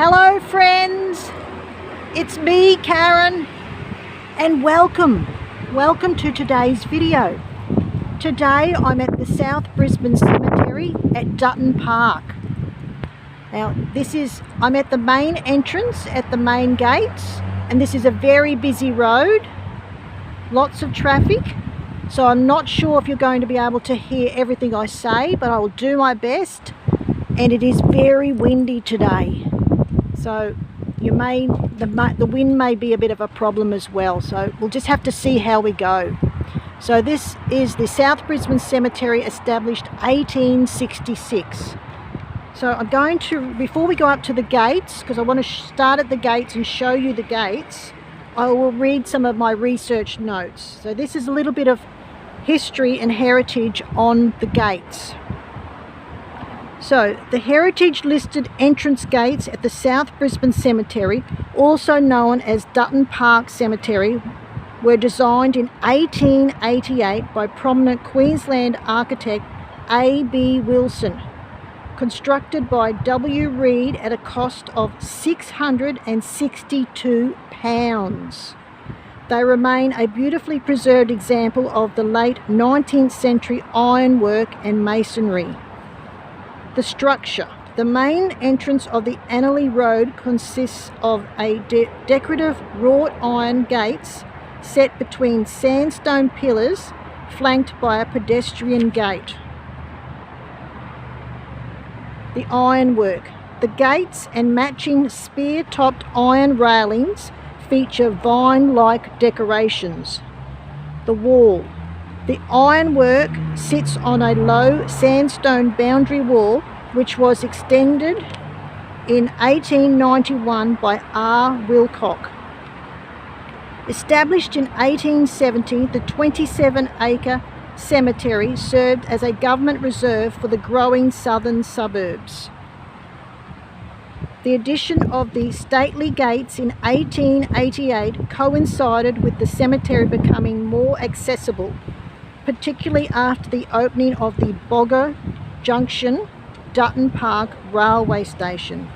Hello friends, it's me Karen and welcome to today's video. Today I'm at the South Brisbane Cemetery at Dutton Park. Now I'm at the main entrance at the main gates, and this is a very busy road, lots of traffic, so I'm not sure if you're going to be able to hear everything I say, but I will do my best. And it is very windy today, so the wind may be a bit of a problem as well, so we'll just have to see how we go. So this is the South Brisbane Cemetery, established 1866. So I'm going to, before we go up to the gates, because I want to start at the gates and show you the gates, I will read some of my research notes. So this is a little bit of history and heritage on the gates. So, the heritage listed entrance gates at the South Brisbane Cemetery, also known as Dutton Park Cemetery, were designed in 1888 by prominent Queensland architect A.B. Wilson, constructed by W. Reed at a cost of £662. They remain a beautifully preserved example of the late 19th century ironwork and masonry. The structure. The main entrance of the Annerley Road consists of a decorative wrought iron gates set between sandstone pillars flanked by a pedestrian gate. The ironwork. The gates and matching spear-topped iron railings feature vine-like decorations. The wall. The ironwork sits on a low sandstone boundary wall which was extended in 1891 by R. Wilcock. Established in 1870, the 27-acre cemetery served as a government reserve for the growing southern suburbs. The addition of the stately gates in 1888 coincided with the cemetery becoming more accessible, particularly after the opening of the Boggo Junction Dutton Park railway station.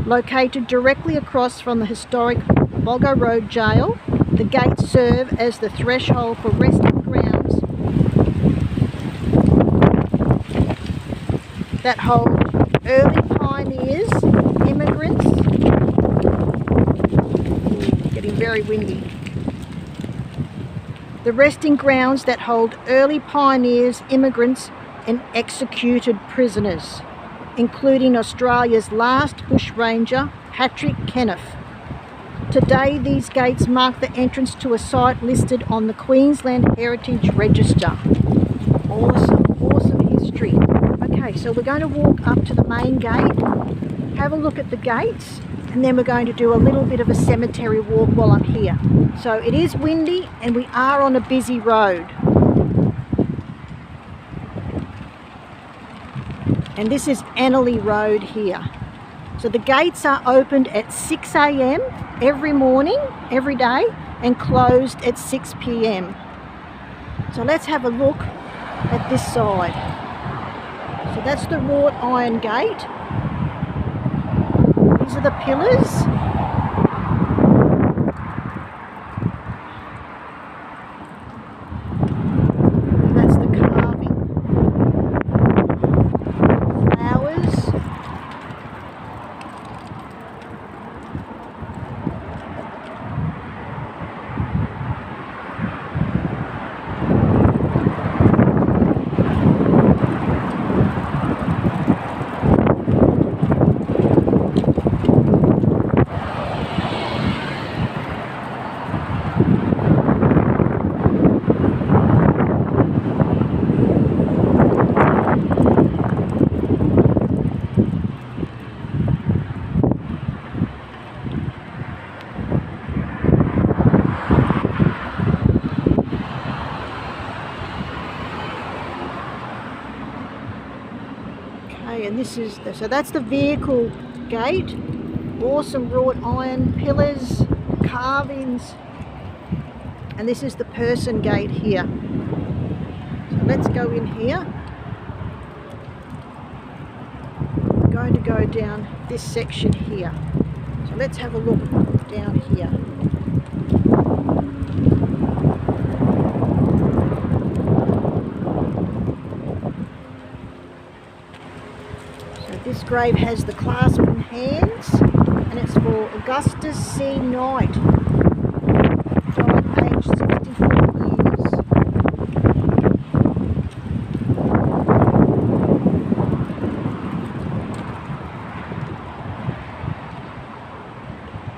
Located directly across from the historic Boggo Road Jail, the gates serve as the threshold for resting grounds that hold early pioneers, immigrants, getting very windy. The resting grounds that hold early pioneers, immigrants and executed prisoners, including Australia's last bushranger, Patrick Kenneth. Today, these gates mark the entrance to a site listed on the Queensland Heritage Register. Awesome history. Okay, so we're going to walk up to the main gate, have a look at the gates, and then we're going to do a little bit of a cemetery walk while I'm here. So it is windy and we are on a busy road. And this is Annerley Road here. So the gates are opened at 6 a.m. every morning, every day, and closed at 6 p.m. So let's have a look at this side. So that's the wrought iron gate. These are the pillars. That's the carving. Flowers. And this is so that's the vehicle gate. Awesome wrought iron pillars, carvings, and this is the person gate here. So let's go in here. going to go down this section here. So let's have a look down here. So this grave has the clasp in hands, and it's for Augustus C. Knight, died aged 64 years.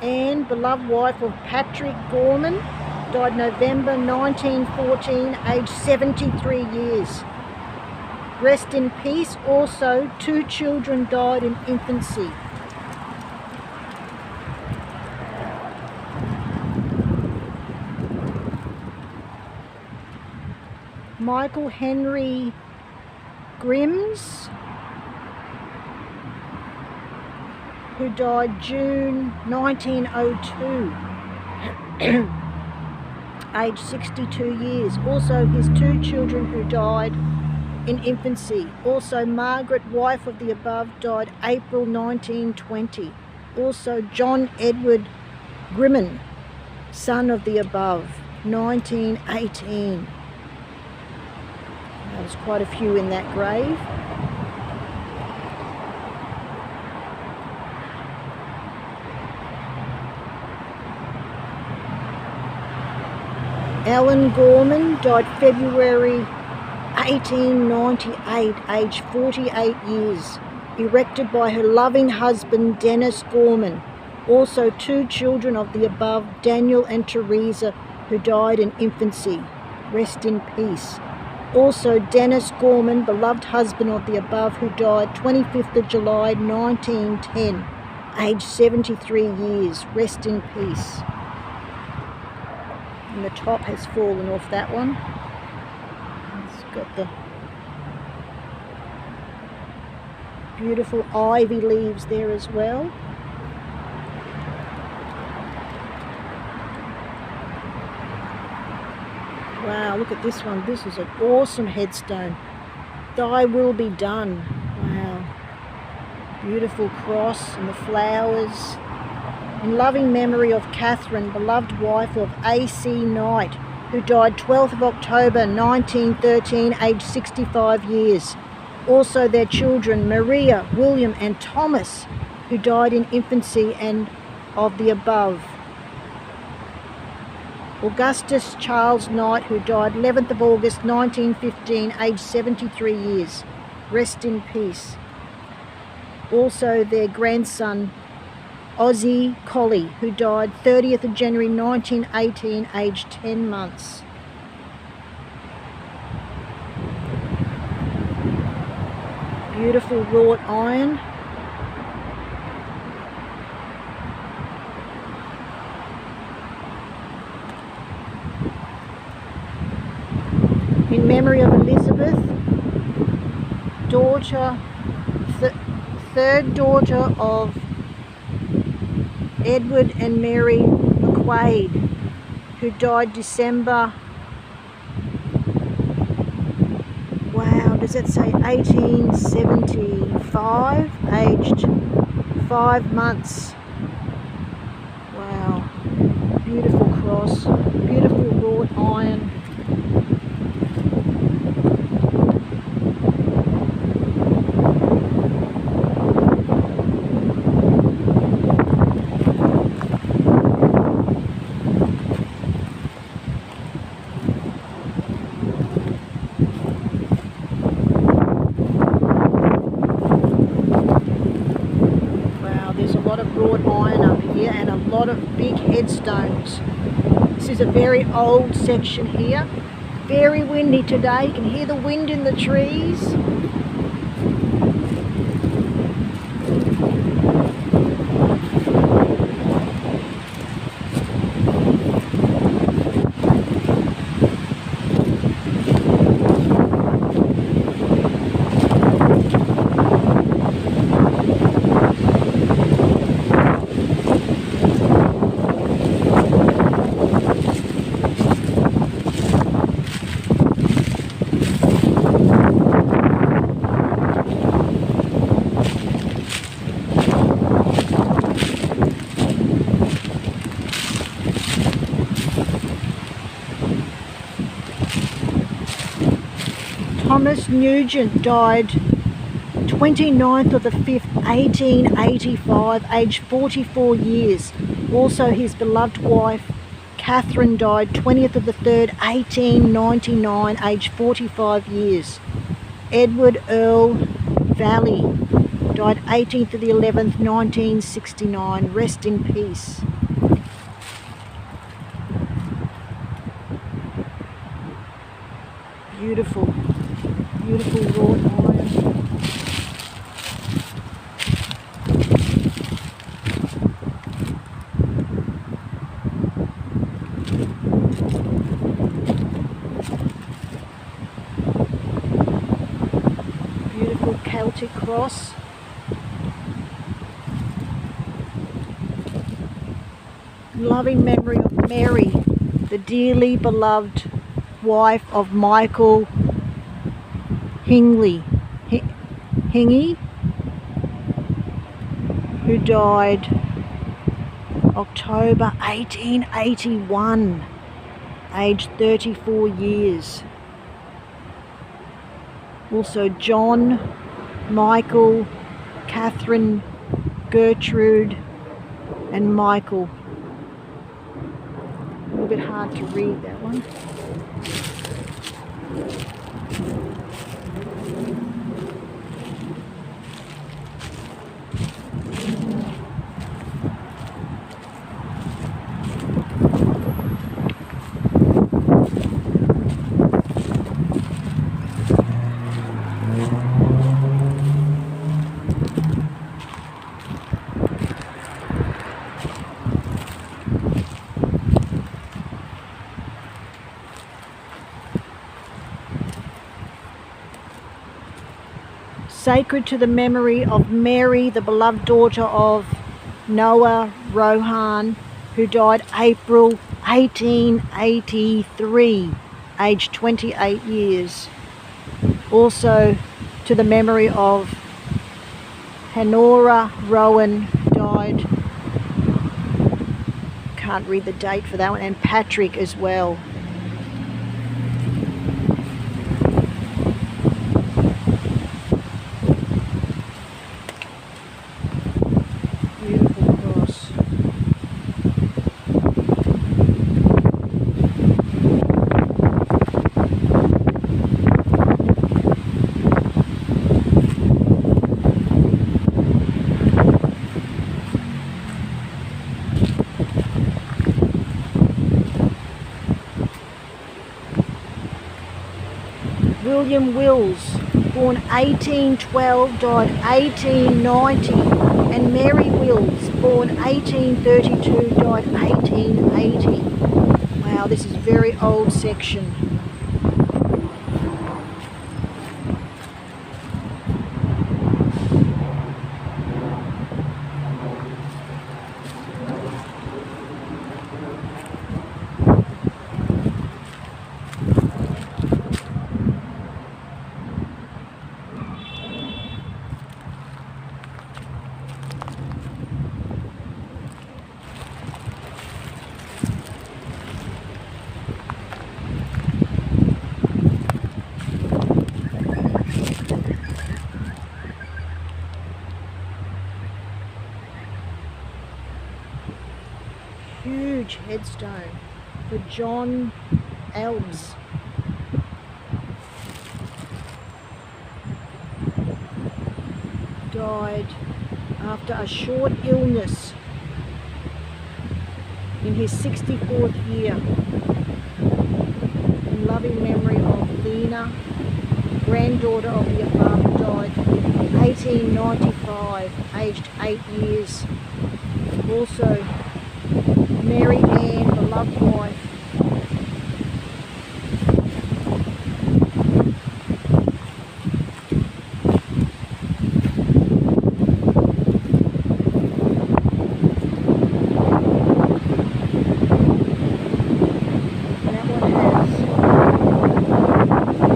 Anne, beloved wife of Patrick Gorman, died November 1914, aged 73 years. Rest in peace. Also, 2 children died in infancy. Michael Henry Grims, who died June 1902, aged 62 years. Also his 2 children who died in infancy. Also Margaret, wife of the above, died April 1920. Also John Edward Grimman, son of the above, 1918. There's quite a few in that grave. Ellen Gorman died February 1898, aged 48 years, erected by her loving husband Dennis Gorman. Also 2 children of the above, Daniel and Teresa, who died in infancy. Rest in peace. Also Dennis Gorman, beloved husband of the above, who died 25th of July 1910, aged 73 years. Rest in peace. And the top has fallen off that one. It's got the beautiful ivy leaves there as well. Wow, look at this one. This is an awesome headstone. Thy will be done. Wow. Beautiful cross and the flowers. In loving memory of Catherine, beloved wife of A.C. Knight, who died 12th of October 1913, aged 65 years. Also their children, Maria, William and Thomas, who died in infancy and of the above. Augustus Charles Knight, who died 11th of August 1915, aged 73 years. Rest in peace. Also their grandson, Ozzie Colley, who died 30th of January 1918, aged 10 months. Beautiful wrought iron. In memory of Elizabeth, third daughter of Edward and Mary McQuaid, who died December, wow, does it say 1875, aged 5 months. Wow, beautiful cross, beautiful wrought iron. And a lot of big headstones. This is a very old section here. Very windy today. You can hear the wind in the trees. Thomas Nugent died 29th of the 5th, 1885, aged 44 years. Also his beloved wife, Catherine, died 20th of the 3rd, 1899, aged 45 years. Edward Earl Valley died 18th of the 11th, 1969. Rest in peace. Beautiful, beautiful wrought iron. Beautiful Celtic cross. Loving memory of Mary, the dearly beloved wife of Michael Hingley, who died October 1881, aged 34 years. Also John, Michael, Catherine, Gertrude and Michael. A little bit hard to read that one. Sacred to the memory of Mary, the beloved daughter of Noah Rohan, who died April 1883, aged 28 years. Also to the memory of Honora Rowan, died, can't read the date for that one, and Patrick as well. William Wills, born 1812, died 1890, and Mary Wills, born 1832, died 1880. Wow, this is a very old section. Huge headstone for John Elbs. Died after a short illness in his 64th year. In loving memory of Lena, granddaughter of the above, died 1895, aged 8 years. Also Mary Ann, beloved wife. That one has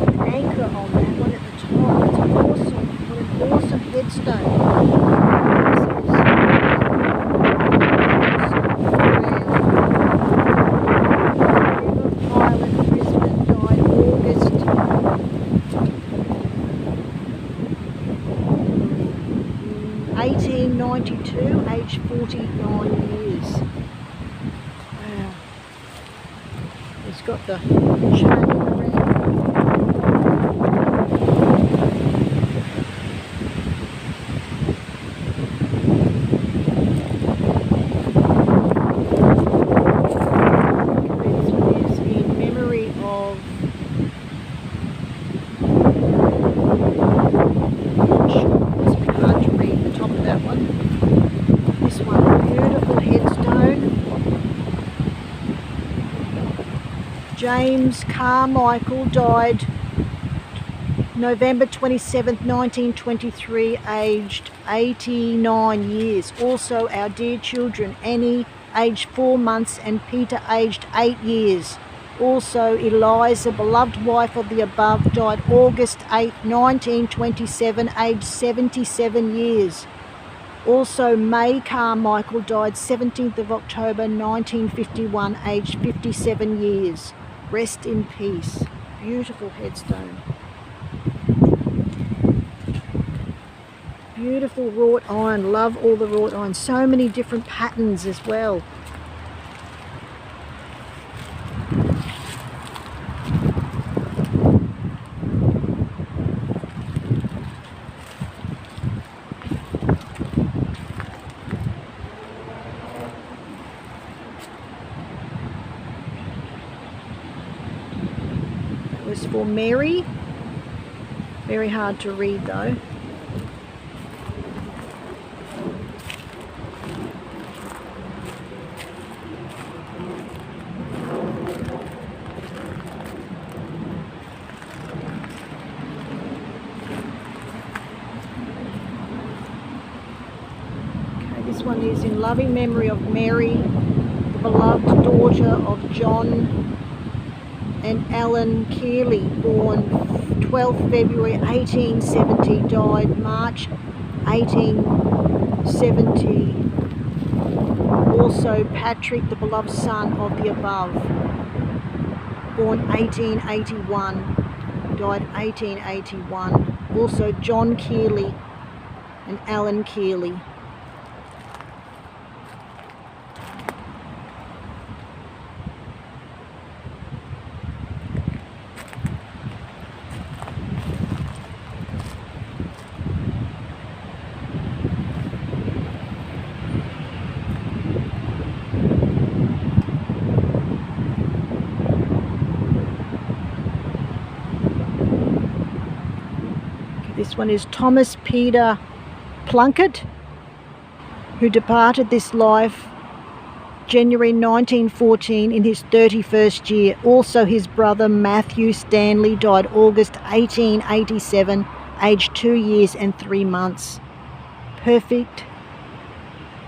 an anchor on that one at the top. It's awesome. What an awesome headstone. 1892, aged 49 years. Wow. He's got the chain around. This is in memory of James Carmichael, died November 27th, 1923, aged 89 years. Also our dear children, Annie, aged 4 months, and Peter, aged 8 years. Also Eliza, beloved wife of the above, died August 8, 1927, aged 77 years. Also May Carmichael died 17th of October 1951, aged 57 years. Rest in peace. Beautiful headstone. Beautiful wrought iron. Love all the wrought iron. So many different patterns as well. Was for Mary. Very hard to read though. Okay, this one is in loving memory of Mary, the beloved daughter of John and Alan Keeley, born 12th February 1870, died March 1870. Also Patrick, the beloved son of the above, born 1881, died 1881. Also John Keeley and Alan Keeley. This one is Thomas Peter Plunkett, who departed this life January 1914 in his 31st year. Also his brother Matthew Stanley died August 1887, aged 2 years and 3 months. Perfect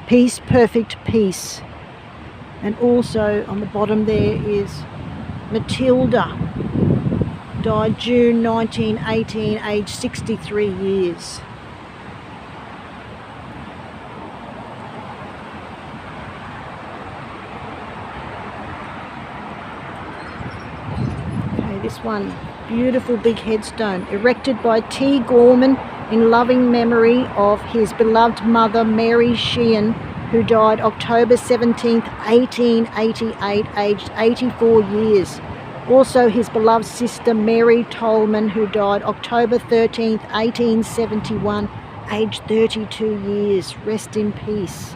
peace, perfect peace. And also on the bottom there is Matilda, died June 1918, aged 63 years. Okay, this one, beautiful big headstone, erected by T. Gorman in loving memory of his beloved mother Mary Sheehan, who died October 17th, 1888, aged 84 years. Also his beloved sister Mary Tolman, who died October 13th, 1871, aged 32 years. Rest in peace.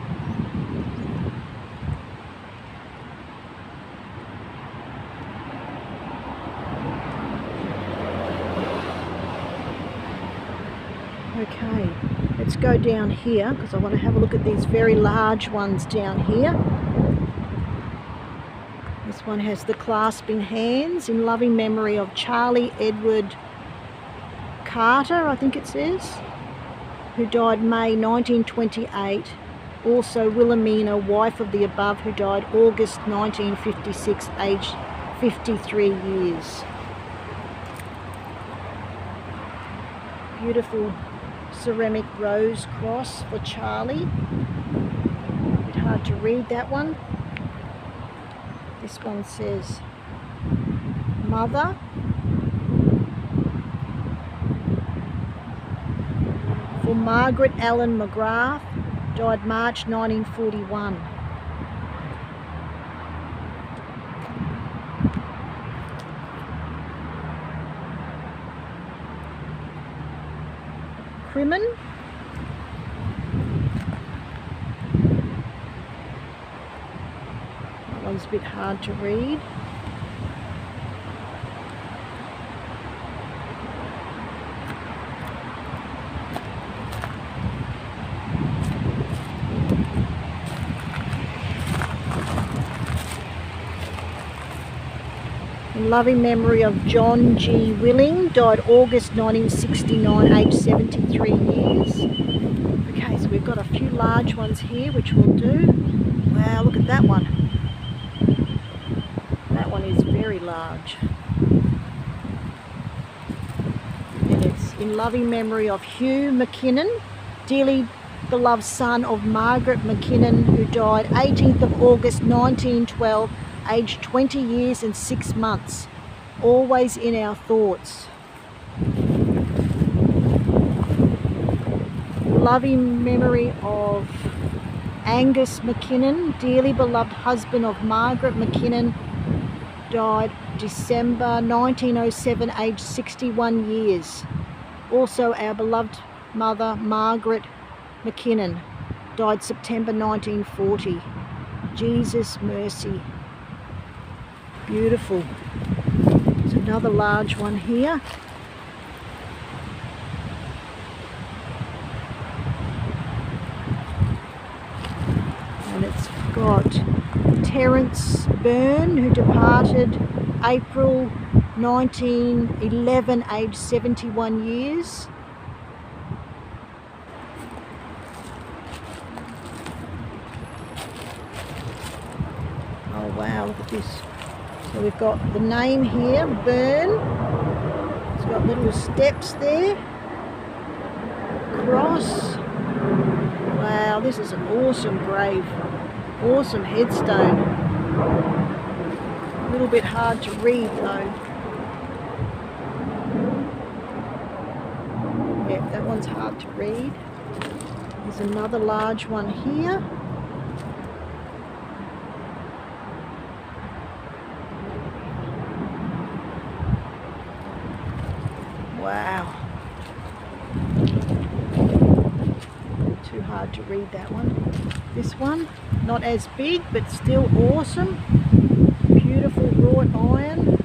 Okay, let's go down here because I want to have a look at these very large ones down here. This one has the clasping hands in loving memory of Charlie Edward Carter, I think it says, who died May 1928. Also Wilhelmina, wife of the above, who died August 1956, aged 53 years. Beautiful ceramic rose cross for Charlie. A bit hard to read that one. This one says Mother. for Margaret Allen McGrath, died March 1941. Crimin. That one's a bit hard to read. In loving memory of John G. Willing, died August 1969, aged 73 years. Okay, so we've got a few large ones here, which we'll do. Wow, look at that one. That one is very large. And it's in loving memory of Hugh McKinnon, dearly beloved son of Margaret McKinnon, who died 18th of August 1912, aged 20 years and 6 months. Always in our thoughts. Loving memory of Angus McKinnon, dearly beloved husband of Margaret McKinnon, died December 1907, aged 61 years. Also our beloved mother Margaret McKinnon, died September 1940. Jesus mercy. Beautiful. There's another large one here. And it's got Terence Byrne, who departed April 1911, aged 71 years. Oh wow, look at this. So we've got the name here, Byrne. It's got little steps there. Cross. Wow, this is an awesome grave. Awesome headstone. A little bit hard to read though. Yeah, that one's hard to read. There's another large one here. Wow. Too hard to read that one. This one, not as big, but still awesome. Beautiful wrought iron.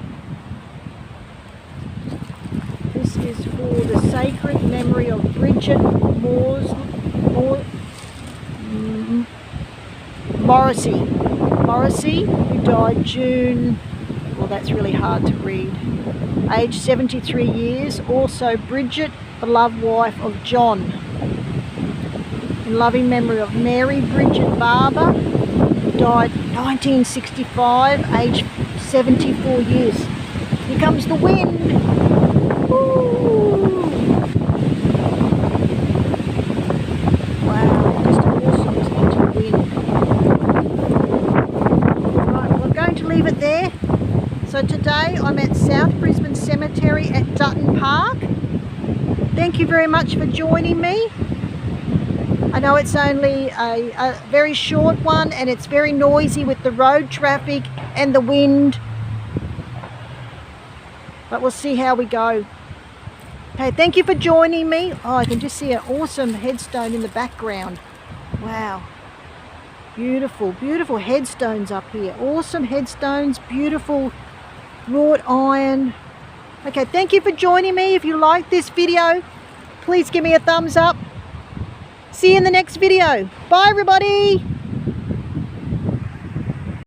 This is for the sacred memory of Bridget Morrissey, who died June, well that's really hard to read, aged 73 years. Also Bridget, beloved wife of John. In loving memory of Mary Bridget Barber, died 1965, aged 74 years. Here comes the wind. Woo! Wow, just awesome listening to the wind. Right, well, I'm going to leave it there. So today I'm at South Brisbane Cemetery at Dutton Park. Thank you very much for joining me. I know it's only a very short one and it's very noisy with the road traffic and the wind, but we'll see how we go. Okay, thank you for joining me. Oh, I can just see an awesome headstone in the background. Wow. Beautiful, beautiful headstones up here. Awesome headstones, beautiful wrought iron. Okay, thank you for joining me. If you like this video, please give me a thumbs up. See you in the next video. Bye everybody.